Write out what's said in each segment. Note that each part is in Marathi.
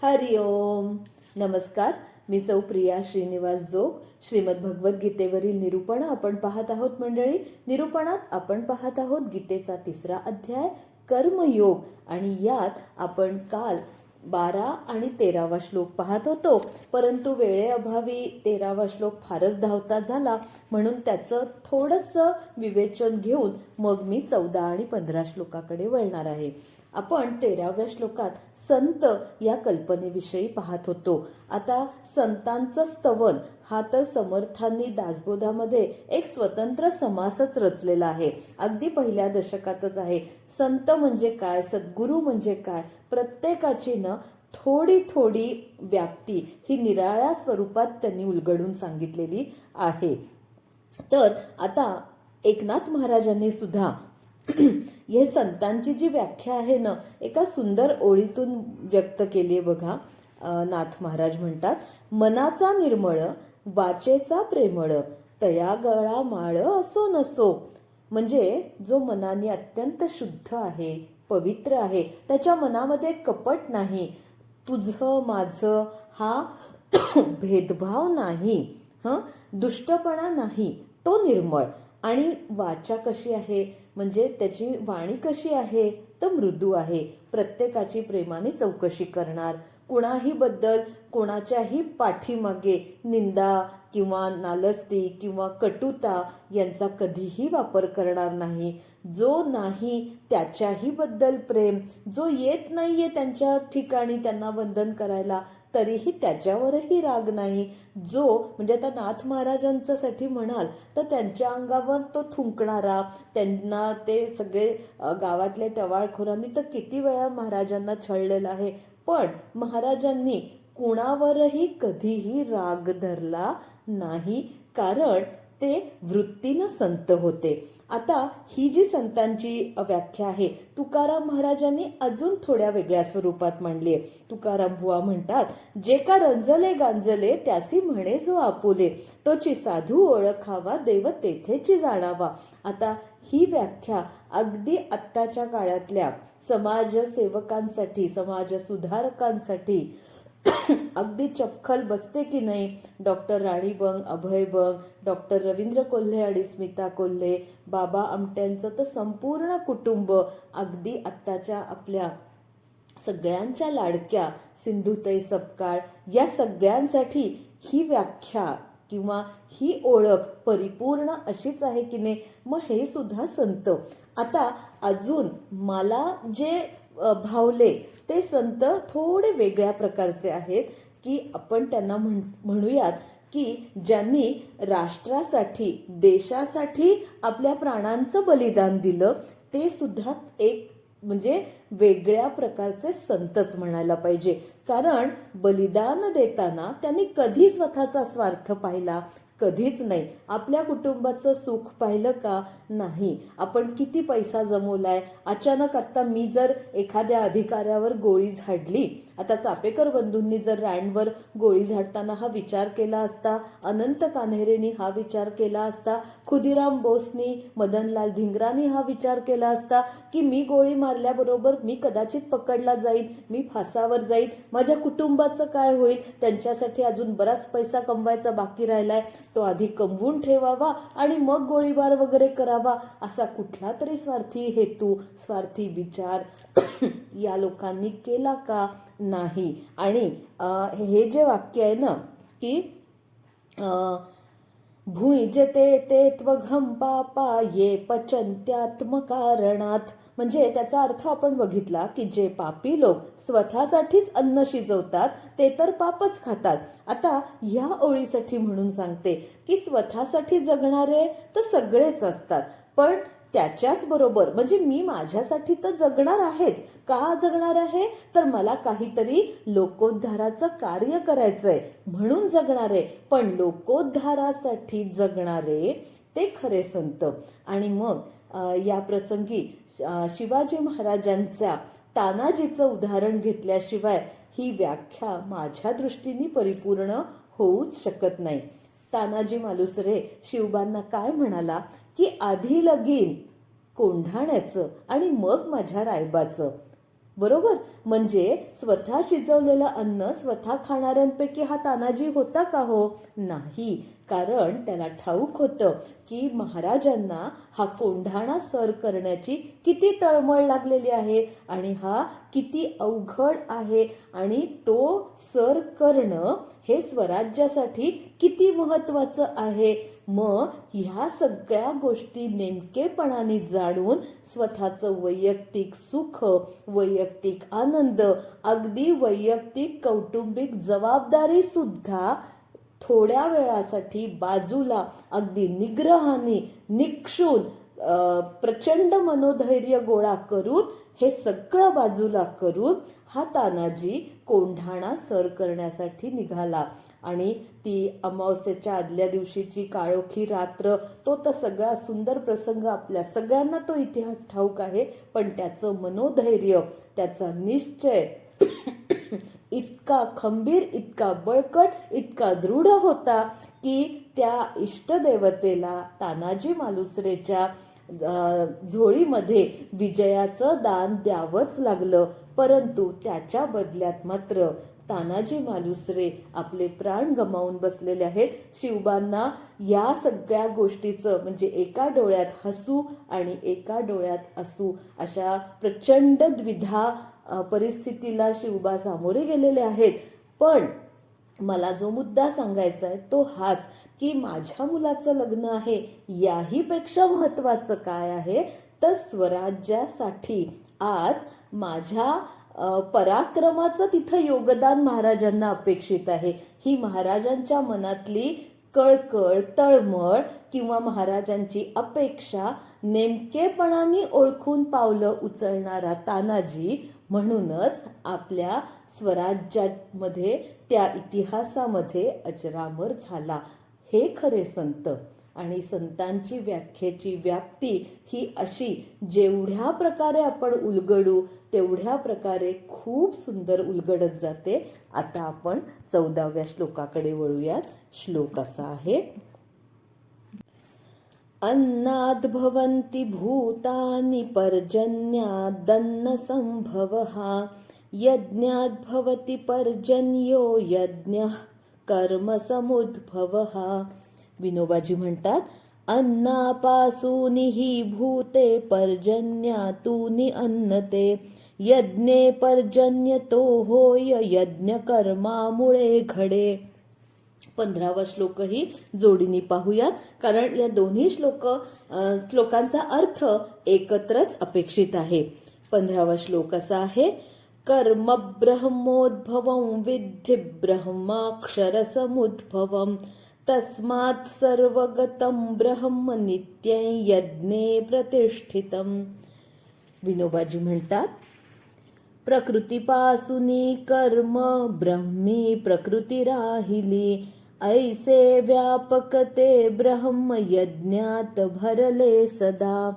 हरि ओम. नमस्कार. मी सौ प्रिया श्रीनिवास जोग. श्रीमद भगवद्गीतेवरील निरूपण आपण पाहत आहोत मंडळी. निरूपणात आपण पाहत आहोत गीतेचा 3रा अध्याय कर्मयोग, आणि यात आपण काल 12 आणि 13वा श्लोक पाहत होतो. परंतु वेळेअभावी 13वा श्लोक फारच धावता झाला, म्हणून त्याचं थोडंसं विवेचन घेऊन मग मी 14 आणि 15 श्लोकाकडे वळणार आहे. आपण 13व्या श्लोकात संत या कल्पनेविषयी पाहत होतो. आता संतांचं स्तवन हा तर समर्थांनी दासबोधामध्ये एक स्वतंत्र समासच रचलेला आहे. अगदी पहिल्या दशकातच आहे. संत म्हणजे काय, सद्गुरू म्हणजे काय, प्रत्येकाची थोडी थोडी व्याप्ती ही निराळ्या स्वरूपात त्यांनी उलगडून सांगितलेली आहे. तर आता एकनाथ महाराजांनी सुद्धा हे संतांची जी व्याख्या आहे एका सुंदर ओळीतून व्यक्त केली आहे बघा. नाथ महाराज म्हणतात, मनाचा निर्मळ, वाचेचा प्रेमळ, तया गळा माळ असो नसो. म्हणजे जो मनाने अत्यंत शुद्ध आहे, पवित्र आहे, त्याच्या मनामध्ये कपट नाही, तुझं माझं हा भेदभाव नाही, दुष्टपणा नाही, तो निर्मळ. आणि वाचा कशी आहे, म्हणजे त्याची वाणी कशी आहे, तर मृदू आहे. प्रत्येकाची प्रेमाने चौकशी करणार, कुणाही बद्दल कोणाच्याही पाठीमागे निंदा किंवा नालस्ती किंवा कटुता यांचा कधीही वापर करणार नाही. जो नाही त्याच्याही बद्दल प्रेम, जो येत नाहीये त्यांच्या ठिकाणी त्यांना वंदन करायला तरीही त्याच्यावरही राग नाही. जो म्हणजे आता नाथ महाराजांच्यासाठी म्हणाल तर त्यांच्या अंगावर तो थुंकणारा, त्यांना ते सगळे गावातले टवाळखोरांनी तर किती वेळा महाराजांना छळलेलं आहे, पण महाराजांनी कुणावरही कधीही राग धरला नाही, कारण ते वृत्तीनं संत होते. आता ही जी संतांची व्याख्या आहे तुकाराम महाराजांनी अजून थोड्या वेगळ्या स्वरूपात मांडली आहे. तुकाराम बुवा म्हणतात, जे का रंजले गांजले त्यासी म्हणे जो आपुले, तोची साधू ओळखावा देव तेथेची जाणावा. आता ही व्याख्या अगदी आत्ताच्या काळातल्या समाजसेवकांसाठी, समाज सुधारकांसाठी अगदी चपखल बसते की नाही. डॉक्टर राणी बंग, अभय बंग, डॉक्टर रवींद्र कोल्हे आणि स्मिता कोल्हे, बाबा आमट्यांचं तर संपूर्ण कुटुंब, अगदी आत्ताच्या आपल्या सगळ्यांच्या लाडक्या सिंधुताई सपकाळ, या सगळ्यांसाठी ही व्याख्या किंवा ही ओळख परिपूर्ण अशीच आहे की नाही. मग हे सुद्धा संत. आता अजून मला जे भावले ते संत थोडे वेगळ्या प्रकारचे आहेत, की आपण त्यांना म्हणूयात की ज्यांनी राष्ट्रासाठी, देशासाठी आपल्या प्राणांचं बलिदान दिलं, ते सुद्धा एक म्हणजे वेगळ्या प्रकारचे संतच म्हणायला पाहिजे. कारण बलिदान देताना त्यांनी कधी स्वतःचा स्वार्थ पाहिला, कधीच नाही. आपल्या कुटुंबाचं सुख पाहिलं का, नाही. आपण किती पैसा जमवलाय, अचानक आता मी जर एखाद्या अधिकाऱ्यावर गोळी झाडली, आता चापेकर बंधूंनी जर रँडवर गोळी झाडताना हा विचार केला असता, अनंत कान्हेरेंनी हा विचार केला असता, खुदिराम बोसनी, मदनलाल धिंगरांनी हा विचार केला असता की मी गोळी मारल्याबरोबर मी कदाचित पकडला जाईन, मी फासावर जाईन, माझ्या कुटुंबाचं काय होईल, त्यांच्यासाठी अजून बराच पैसा कमवायचा बाकी राहिलाय, तो आधी कमवून ठेवावा आणि मग गोळीबार वगैरे करावा, असा कुठला तरी स्वार्थी हेतू, स्वार्थी विचार या लोकांनी केला का, नाही. आणि हे जे वाक्य आहे ना की भुंजते ते त्वघम पापा ये पचन्त्यात्मकारणात, म्हणजे त्याचा अर्थ आपण बघितला की जे पापी लोक स्वतःसाठीच अन्न शिजवतात ते तर पापच खातात. आता ह्या ओळीसाठी म्हणून सांगते की स्वतःसाठी जगणारे तर सगळेच असतात, पण त्याच्याच बरोबर म्हणजे मी माझ्यासाठी तर जगणार आहेच. का जगणार आहे, तर मला काहीतरी लोकोद्धाराचं कार्य करायचंय म्हणून जगणारे, पण लोकोद्धारासाठी जगणारे ते खरे संत. आणि मग या प्रसंगी शिवाजी महाराजांच्या तानाजीचं उदाहरण घेतल्याशिवाय ही व्याख्या माझ्या दृष्टीने परिपूर्ण होऊच शकत नाही. तानाजी मालुसरे शिवबांना काय म्हणाला की आधी लगीन कोंढाण्याचं आणि मग माझ्या रायबाचं, बरोबर. म्हणजे स्वतः शिजवलेलं अन्न स्वतः खाणाऱ्यांपैकी हा तानाजी होता का हो? नाही. कारण त्याला ठाऊक होतं की महाराजांना हा कोंढाणा सर करण्याची किती तळमळ लागलेली आहे आणि हा किती अवघड आहे आणि तो सर करणं हे स्वराज्यासाठी किती महत्वाचं आहे. मग ह्या सगळ्या गोष्टी नेमकेपणाने जाणून स्वतःचं वैयक्तिक सुख, वैयक्तिक आनंद, अगदी वैयक्तिक कौटुंबिक जबाबदारी सुद्धा थोड्या वेळासाठी बाजूला अगदी निग्रहाने निक्षून प्रचंड मनोधैर्य गोळा करून हे सगळं बाजूला करून हा तानाजी कोंढाणा सर करण्यासाठी निघाला. आणि ती अमावस्येच्या आदल्या दिवशीची काळोखी रात्र, तो तर सगळा सुंदर प्रसंग आपल्या सगळ्यांना तो इतिहास ठाऊक आहे. पण त्याचं मनोधैर्य, त्याचा निश्चय इतका खंबीर, इतका बळकट, इतका दृढ होता की त्या इष्टदेवतेला तानाजी मालुसरेच्या झोळीमध्ये विजयाचं दान द्यावंच लागलं. परंतु त्याच्या बदल्यात मात्र तानाजी मालुसरे आपले प्राण गमावून बसलेले आहेत. शिवबांना या सगळ्या गोष्टीचं म्हणजे एका डोळ्यात हसू आणि एका डोळ्यात असू अशा प्रचंड द्विधा परिस्थितीला शिवबा सामोरे गेलेले आहेत. पण मला जो मुद्दा सांगायचा आहे तो हाच की माझ्या मुलाचं लग्न आहे, याही पेक्षा महत्वाचं काय आहे तर स्वराज्यासाठी आज माझ्या पराक्रमाचं तिथं योगदान महाराजांना अपेक्षित आहे. ही महाराजांच्या मनातली कळकळ, तळमळ किंवा महाराजांची अपेक्षा नेमकेपणाने ओळखून पावलं उचलणारा तानाजी म्हणूनच आपल्या स्वराज्यामध्ये, त्या इतिहासामध्ये अजरामर झाला. हे खरे संत. आणि संतांची व्याख्येची व्याप्ती ही अशी, जेवढ्या प्रकारे आपण उलगडू तेवढ्या प्रकारे खूप सुंदर उलगडत जाते. आता आपण 14व्या श्लोकाकडे वळूयात. श्लोक असा आहे: अन्नाद् भवन्ति भूतानि पर्जन्यादन्न संभवः यज्ञाद् भवति पर्जन्यो यज्ञः कर्म समुद्भवः. विनोबाजी म्हणतात, अन्नापासून ही भूते पर्जन्यातून अन्नते यज्ञे पर्जन्य तो होय यज्ञ कर्मामुळे घडे. 15वा श्लोकही जोडीने पाहूयात कारण या दोन्ही श्लोकांचा अर्थ एकत्रच अपेक्षित आहे. 15वा श्लोक असा आहे: कर्म ब्रह्मोद्भवं विद्धि ब्रह्माक्षर समुद्भवं तस्मात् सर्वगतं ब्रह्म नित्यं यज्ञे प्रतिष्ठितम्. विनोबाजी म्हणतात, प्रकृतीपासूनी कर्म ब्रह्मी प्रकृती राहिली ऐसे व्यापक ते ब्रह्म यज्ञात भरले सदा.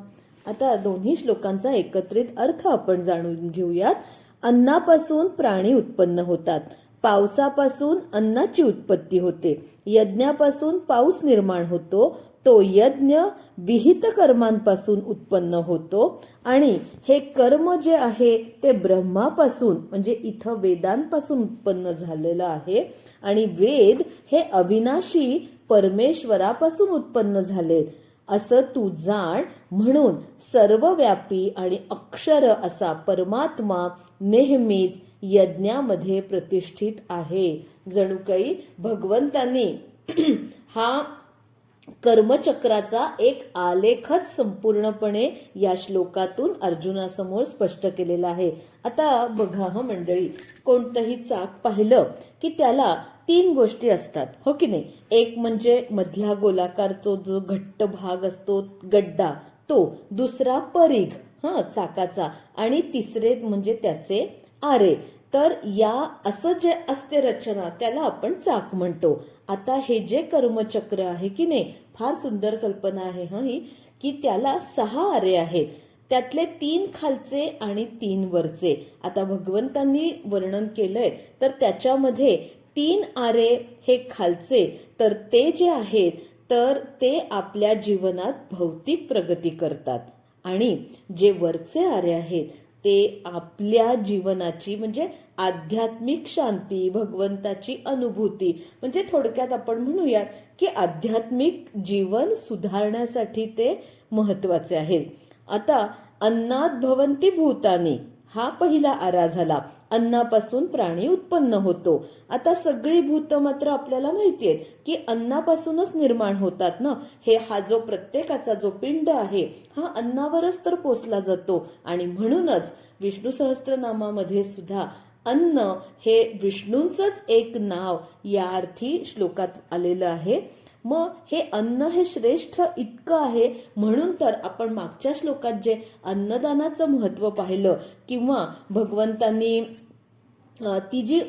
आता दोन्ही श्लोकांचा एकत्रित अर्थ आपण जाणून घेऊयात. अन्नापासून प्राणी उत्पन्न होतात, पावसापासून अन्नाची उत्पत्ती होते, यज्ञापासून पाऊस निर्माण होतो, तो यज्ञ विहित कर्मांपासून उत्पन्न होतो आणि हे कर्म जे आहे ते ब्रह्मापासून म्हणजे इथं वेदांपासून उत्पन्न झालेलं आहे आणि वेद हे अविनाशी परमेश्वरापासून उत्पन्न झालेत असं तू जाण. म्हणून सर्वव्यापी आणि अक्षर असा परमात्मा नेहमीच यज्ञामध्ये प्रतिष्ठित आहे. जणू काही भगवंतांनी हा कर्मचक्राचा एक आलेखच संपूर्णपणे या श्लोकातून अर्जुनासमोर स्पष्ट केलेला आहे. आता बघा मंडळी, कोणतंही चाक पाहिलं की त्याला 3 गोष्टी असतात, हो की नाही? एक म्हणजे मधला गोलाकारचा जो घट्ट भाग असतो गड्डा तो, दुसरा परीघ चाकाचा आणि तिसरे म्हणजे त्याचे आरे. तर या असं जे असते रचना त्याला आपण चाक म्हणतो. आता हे जे कर्मचक्र आहे की नाही, फार सुंदर कल्पना आहे ही, की त्याला 6 आरे आहेत, त्यातले 3 खालचे आणि 3 वरचे. आता भगवंतांनी वर्णन केलंय तर त्याच्यामध्ये 3 आरे हे खालचे, तर ते जे आहेत तर ते आपल्या जीवनात भौतिक प्रगती करतात आणि जे वरचे आरे आहेत ते आपल्या जीवनाची म्हणजे आध्यात्मिक शांती, भगवंताची अनुभूती, म्हणजे थोडक्यात आपण म्हणूयात की आध्यात्मिक जीवन सुधारण्यासाठी ते महत्वाचे आहे. आता अन्नात भवन्ति भूतानी हा पहिला आरा झाला. अन्नापासून प्राणी उत्पन्न होतो. आता सगळी भूत मात्र आपल्याला माहिती आहेत की अन्नापासूनच निर्माण होतात ना. हा जो प्रत्येकाचा जो पिंड आहे हा अन्नावरच तर पोसला जातो. आणि म्हणूनच विष्णू सहस्त्रनामामध्ये सुद्धा अन्न हे विष्णूंचंच एक नाव या अर्थी श्लोकात आलेलं आहे. मग हे अन्न हे श्रेष्ठ इतकं आहे म्हणून तर आपण मागच्या श्लोकात जे अन्नदानाचं महत्व पाहिलं किंवा भगवंतांनी ती जी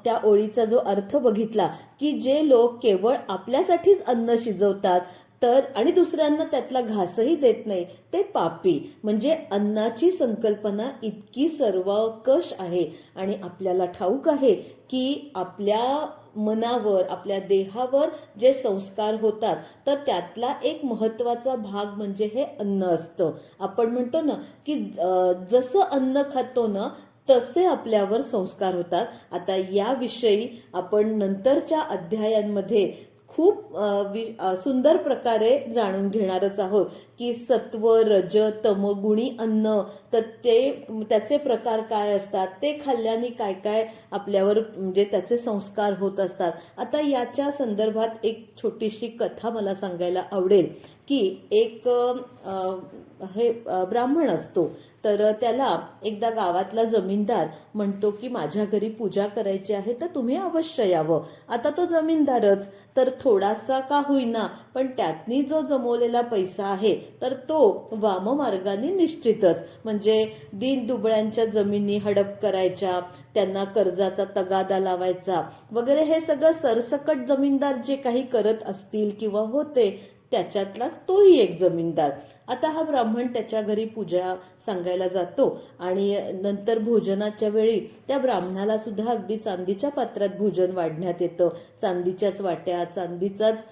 त्या ओळीचा जो अर्थ बघितला की जे लोक केवळ आपल्यासाठीच अन्न शिजवतात तर आणि दुसऱ्यांना त्यातला घासही देत नाही ते पापी. म्हणजे अन्नाची संकल्पना इतकी सर्वंकष आहे आणि आपल्याला ठाऊक आहे की आपल्या मनावर आपल्या देहावर जे संस्कार होतात तर त्यातला एक महत्वाचा भाग म्हणजे हे अन्न असतं. आपण म्हणतो ना की जसं अन्न खातो ना तसे आपल्यावर संस्कार होतात. आता याविषयी आपण नंतरच्या अध्यायांमध्ये खूप सुंदर प्रकारे जाणून घेणारच आहोत की सत्व रज तम गुणी अन्न तर त्याचे प्रकार काय असतात, ते खाल्ल्याने काय काय आपल्यावर म्हणजे त्याचे संस्कार होत असतात. आता याच्या संदर्भात एक छोटीशी कथा मला सांगायला आवडेल की एक ब्राह्मण असतो तर त्याला एकदा गावातला जमीनदार म्हणतो की माझ्या घरी पूजा करायची आहे तर तुम्ही अवश्य यावं. आता तो जमीनदारच तर थोडासा का होईना पण त्यातनी जो जमवलेला पैसा आहे तर तो वाममार्गाने निश्चितच म्हणजे दीन दुबळ्यांच्या जमिनी हडप करायच्या, त्यांना कर्जाचा तगादा लावायचा वगैरे हे सगळं सरसकट जमीनदार जे काही करत असतील किंवा होते त्याच्यातलाच तोही एक जमीनदार. आता हा ब्राह्मण त्याच्या घरी पूजा सांगायला जातो आणि नंतर भोजनाच्या वेळी त्या ब्राह्मणाला सुद्धा अगदी चांदीच्या पात्रात भोजन वाढण्यात येतं. चांदीच्याच वाट्या, चांदीचाच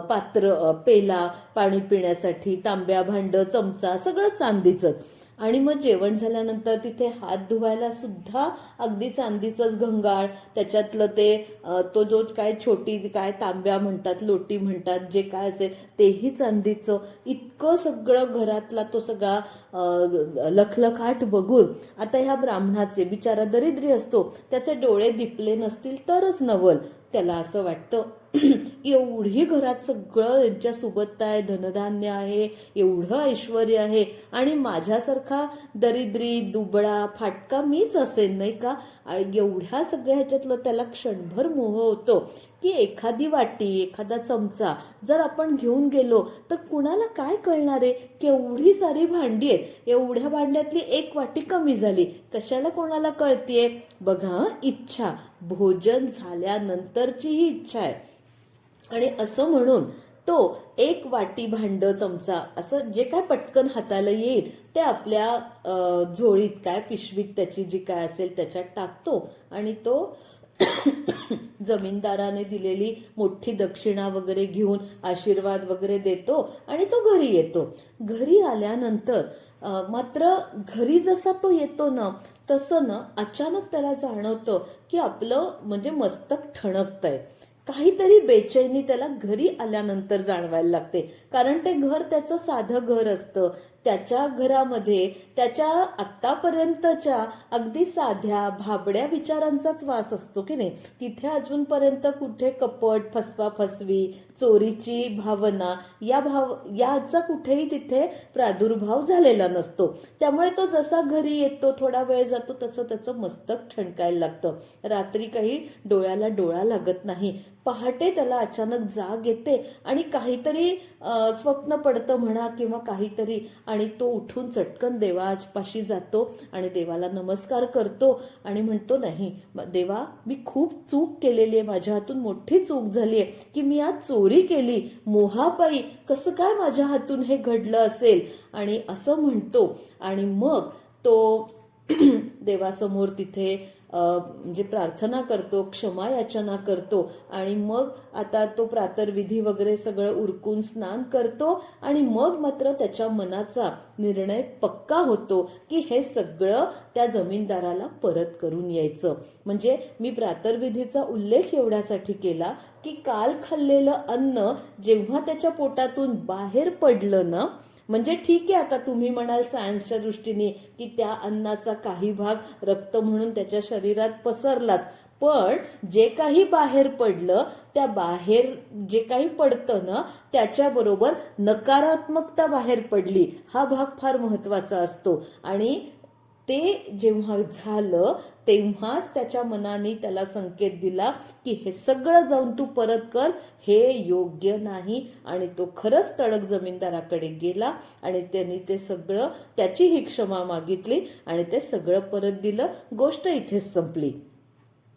पात्र, पेला, पाणी पिण्यासाठी तांब्या, भांड, चमचा सगळं चांदीचंच. आणि मग जेवण झाल्यानंतर तिथे हात धुवायला सुद्धा अगदी चांदीचंच घंगाळ, त्याच्यातलं ते तो जो काय छोटी काय तांब्या म्हणतात, लोटी म्हणतात, जे काय असेल तेही चांदीचं. इतकं सगळं घरातला तो सगळा लखलखाट बघून आता ह्या ब्राह्मणाचे बिचारा दरिद्री असतो त्याचे डोळे दिपले नसतील तरच नवल. त्याला असं वाटतं एवढी घरात सगळं यांच्या सोबत आहे, धनधान्य आहे, एवढं ऐश्वर आहे आणि माझ्यासारखा दरिद्री दुबळा फाटका मीच असेल नाही का. एवढ्या सगळ्या ह्याच्यातलं त्याला क्षणभर मोह होतो की एखादी वाटी, एखादा चमचा जर आपण घेऊन गेलो तर कुणाला काय कळणार आहे, केवढी सारी भांडी आहेत, एवढ्या भांड्यातली एक वाटी कमी झाली, कशाला कोणाला कळतीये. बघा, इच्छा भोजन झाल्यानंतरची ही इच्छा आहे. आणि असं म्हणून तो एक वाटी, भांड, चमचा असं जे काय पटकन हाताला येईल ते आपल्या झोळीत काय पिशवीत त्याची जी काय असेल त्याच्यात टाकतो आणि तो जमीनदाराने दिलेली मोठी दक्षिणा वगैरे घेऊन आशीर्वाद वगैरे देतो आणि तो घरी येतो. घरी आल्यानंतर मात्र घरी जसा तो येतो ना तसं ना अचानक त्याला जाणवतं की आपलं म्हणजे मस्तक ठणकतंय. काहीतरी बेचैनी त्याला घरी आल्यानंतर जाणवायला लागते. कारण ते घर त्याचं साधं घर असतं. त्याच्या घरामध्ये त्याच्या आतापर्यंतच्या अगदी साध्या भाबड्या विचारांचाच वास असतो की नाही. तिथे अजूनपर्यंत कुठे कपट, फसवाफसवी, चोरीची भावना याचा कुठेही तिथे प्रादुर्भाव झालेला नसतो. त्यामुळे तो जसा घरी येतो थोडा वेळ जातो तसं त्याचं मस्तक ठणकायला लागतं. रात्री काही डोळ्याला डोळा लागत नाही. पहाटे त्याला अचानक जाग येते आणि काहीतरी स्वप्न पडतं म्हणा किंवा काहीतरी, आणि तो उठून चटकन देवापाशी जातो आणि देवाला नमस्कार करतो आणि म्हणतो नाही देवा, मी खूप चूक केलेली आहे, माझ्या हातून मोठी चूक झाली आहे की मी आज चोरी केली, मोहापायी कसं काय माझ्या हातून हे घडलं असेल आणि असं म्हणतो. आणि मग तो देवासमोर तिथे म्हणजे प्रार्थना करतो, क्षमा याचना करतो आणि मग आता तो प्रातर्विधी वगैरे सगळं उरकून स्नान करतो आणि मग मात्र त्याच्या मनाचा निर्णय पक्का होतो की हे सगळं त्या जमीनदाराला परत करून यायचं. म्हणजे मी प्रातर्विधीचा उल्लेख एवढ्यासाठी केला की काल खाल्लेलं अन्न जेव्हा त्याच्या पोटातून बाहेर पडलं ना, म्हणजे ठीक आहे, आता तुम्ही म्हणाल सायन्सच्या दृष्टीने की त्या अन्नाचा काही भाग रक्त म्हणून त्याच्या शरीरात पसरलाच, पण जे काही बाहेर पडलं त्या बाहेर जे काही पडतं ना त्याच्याबरोबर नकारात्मकता बाहेर पडली, हा भाग फार महत्वाचा असतो. आणि ते जेव्हा झालं तेव्हाच त्याच्या मनाने त्याला संकेत दिला की हे सगळं जाऊन तू परत कर, हे योग्य नाही. आणि तो खरंच तडक जमीनदाराकडे गेला आणि त्यांनी ते सगळं, त्याची ही क्षमा मागितली आणि ते सगळं परत दिलं. गोष्ट इथेच संपली.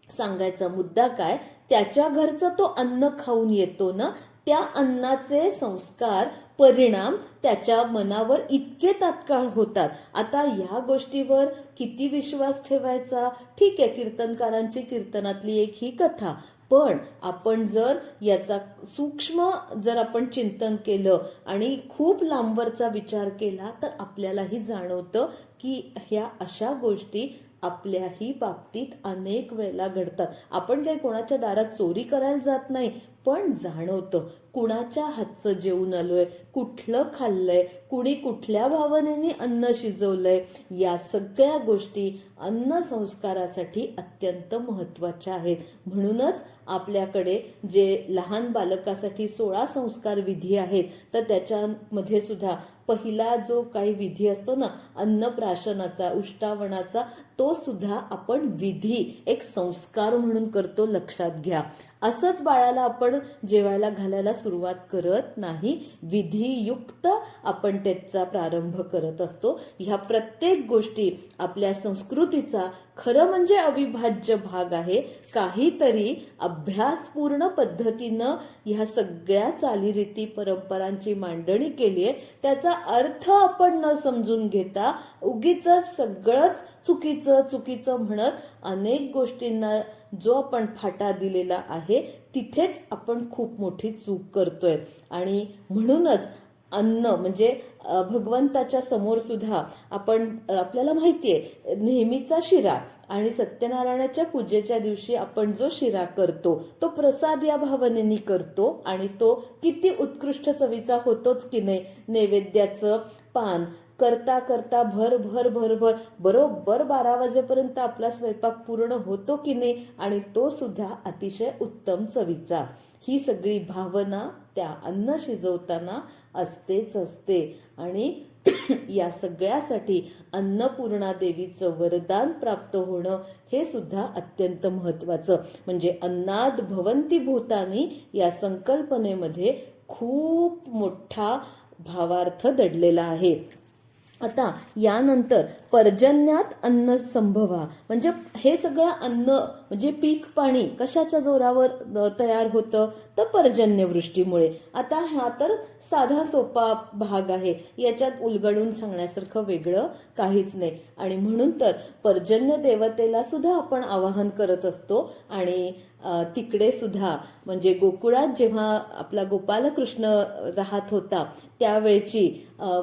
सांगायचा मुद्दा काय, त्याच्या घरचं तो अन्न खाऊन येतो ना, त्या अन्नाचे संस्कार परिणाम त्याच्या मनावर इतके तात्काळ होतात. आता ह्या गोष्टीवर किती विश्वास ठेवायचा? ठीक आहे, कीर्तनकारांची कीर्तनातली एक ही कथा, पण आपण जर याचा सूक्ष्म जर आपण चिंतन केलं आणि खूप लांबवरचा विचार केला तर आपल्यालाही जाणवतं की ह्या अशा गोष्टी आपल्याही बाबतीत अनेक वेळेला घडतात. आपण काही कोणाच्या दारात चोरी करायला जात नाही, पण जाणवतं कुणाच्या हातचं जेवून आलोय, कुठलं खाल्लंय, कुणी कुठल्या भावनेने अन्न शिजवलंय, या सगळ्या गोष्टी अन्न संस्कारासाठी अत्यंत महत्वाच्या आहेत. म्हणूनच आपल्याकडे जे लहान बालकासाठी 16 संस्कार विधी आहेत, तर त्याच्यामध्ये सुद्धा पहिला जो काही विधी असतो ना अन्नप्राशनाचा, उष्टावणाचा, तो सुद्धा आपण विधी एक संस्कार म्हणून करतो, लक्षात घ्या. असंच बाळाला आपण जेवायला घालायला सुरुवात करत नाही, विधियुक्त आपण त्याचा प्रारंभ करत असतो. ह्या प्रत्येक गोष्टी आपल्या संस्कृतीचा खरं म्हणजे अविभाज्य भाग आहे. काहीतरी अभ्यासपूर्ण पद्धतीनं ह्या सगळ्या चालीरीती परंपरांची मांडणी केली आहे. त्याचा अर्थ आपण न समजून घेता उगीच सगळंच चुकीचं म्हणत अनेक गोष्टींना जो आपण फाटा दिलेला आहे तिथेच आपण खूप मोठी चूक करतोय. आणि म्हणूनच अन्न म्हणजे भगवंताच्या समोर सुद्धा आपल्याला माहितीये नेहमीचा शिरा आणि सत्यनारायणाच्या पूजेच्या दिवशी आपण जो शिरा करतो तो प्रसाद या भावनेने करतो आणि तो किती उत्कृष्ट चवीचा होतोच की नाही. नैवेद्याचं पान करता करता भर भर भर भर बरोबर 12 वाजेपर्यंत आपला स्वयंपाक पूर्ण होतो की नाही, आणि तो सुद्धा अतिशय उत्तम चवीचा. ही सगळी भावना त्या अन्न शिजवताना असतेच असते. आणि या सगळ्यासाठी अन्नपूर्णा देवीचं वरदान प्राप्त होणं हे सुद्धा अत्यंत महत्वाचं. म्हणजे अन्नाद भवन्ति भूतानी या संकल्पनेमध्ये खूप मोठा भावार्थ दडलेला आहे. आता यानंतर पर्जन्यात अन्न संभवा, म्हणजे हे सगळं अन्न म्हणजे पीक पाणी कशाच्या जोरावर तयार होतं, तर पर्जन्यवृष्टीमुळे. आता हा तर साधा सोपा भाग आहे, याच्यात उलगडून सांगण्यासारखं वेगळं काहीच नाही. आणि म्हणून तर पर्जन्य देवतेला सुद्धा आपण आवाहन करत असतो. आणि तिकडे सुद्धा म्हणजे गोकुळात जेव्हा आपला गोपालकृष्ण राहत होता त्यावेळची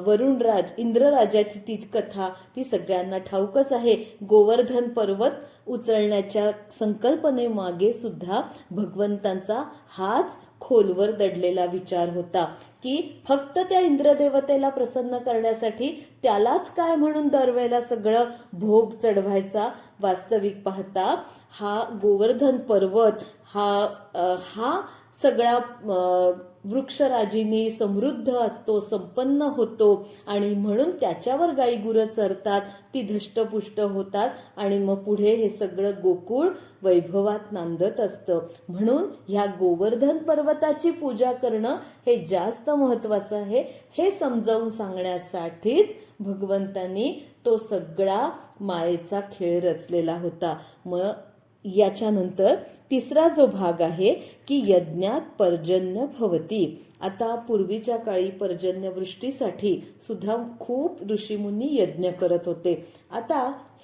वरुणराज इंद्रराजाची ती कथा ती सगळ्यांना ठाऊकच आहे. गोवर्धन पर्वत उचलण्याच्या संकल्पनेमागे सुद्धा भगवंतांचा हाच खोलवर दडलेला विचार होता की फक्त त्या इंद्रदेवतेला प्रसन्न करण्यासाठी त्यालाच काय म्हणून दरवेळेला सगळं भोग चढवायचा. वास्तविक पाहता हा गोवर्धन पर्वत हा सगळा वृक्षराजीनी समृद्ध असतो, संपन्न होतो आणि म्हणून त्याच्यावर गाई गुरं चरतात, ती धष्टपुष्ट होतात आणि मग पुढे हे सगळं गोकुळ वैभवात नांदत असतं. म्हणून ह्या गोवर्धन पर्वताची पूजा करणं हे जास्त महत्वाचं आहे. हे समजावून सांगण्यासाठीच भगवंतांनी तो सगळा मायेचा खेळ रचलेला होता. मग याच्यानंतर तिसरा जो भाग आहे की यज्ञात पर्जन्य भवती. आता पूर्वीच्या काळी पर्जन्यवृष्टीसाठी सुद्धा खूप ऋषीमुनी यज्ञ करत होते. आता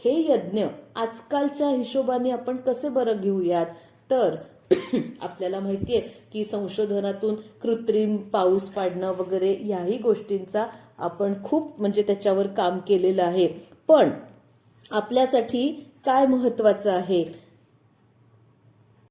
हे यज्ञ आजकालच्या हिशोबाने आपण कसे बरं घेऊयात, तर आपल्याला माहितीये की संशोधनातून कृत्रिम पाऊस पाडणं वगैरे याही गोष्टींचा आपण खूप म्हणजे त्याच्यावर काम केलेलं आहे. पण आपल्यासाठी काय महत्वाचं आहे